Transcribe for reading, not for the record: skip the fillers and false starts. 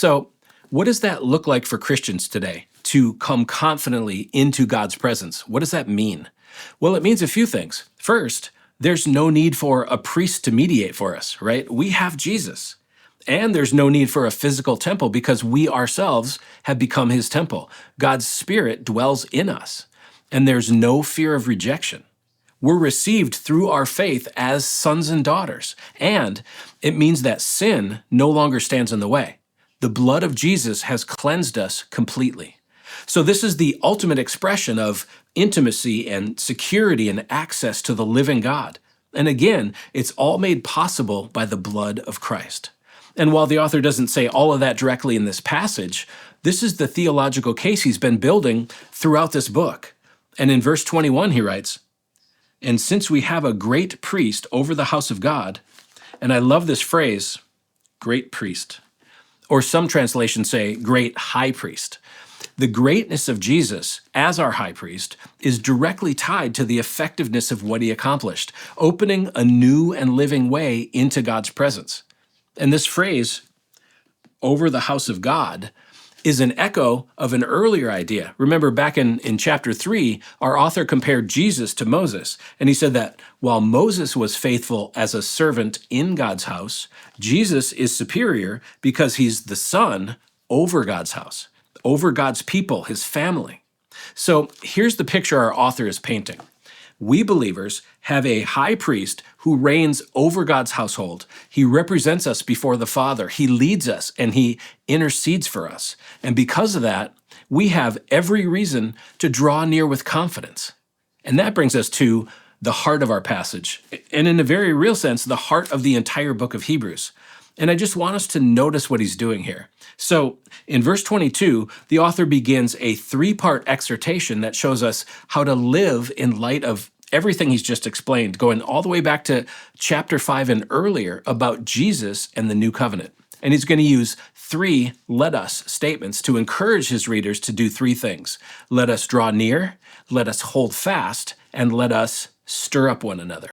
So, what does that look like for Christians today to come confidently into God's presence? What does that mean? Well, it means a few things. First, there's no need for a priest to mediate for us, right? We have Jesus. And there's no need for a physical temple because we ourselves have become his temple. God's Spirit dwells in us, and there's no fear of rejection. We're received through our faith as sons and daughters, and it means that sin no longer stands in the way. The blood of Jesus has cleansed us completely. So this is the ultimate expression of intimacy and security and access to the living God. And again, it's all made possible by the blood of Christ. And while the author doesn't say all of that directly in this passage, this is the theological case he's been building throughout this book. And in verse 21, he writes, "And since we have a great priest over the house of God," and I love this phrase, great priest, or some translations say great high priest. The greatness of Jesus as our high priest is directly tied to the effectiveness of what he accomplished, opening a new and living way into God's presence. And this phrase, over the house of God, is an echo of an earlier idea. Remember back in chapter 3, our author compared Jesus to Moses, and he said that while Moses was faithful as a servant in God's house, Jesus is superior because he's the son over God's house, over God's people, his family. So here's the picture our author is painting. We believers have a high priest who reigns over God's household. He represents us before the Father. He leads us and he intercedes for us. And because of that, we have every reason to draw near with confidence. And that brings us to the heart of our passage, and in a very real sense, the heart of the entire book of Hebrews. And I just want us to notice what he's doing here. So in verse 22, the author begins a three-part exhortation that shows us how to live in light of everything he's just explained, going all the way back to chapter 5 and earlier about Jesus and the new covenant. And he's going to use three let us statements to encourage his readers to do three things. Let us draw near, let us hold fast, and let us stir up one another.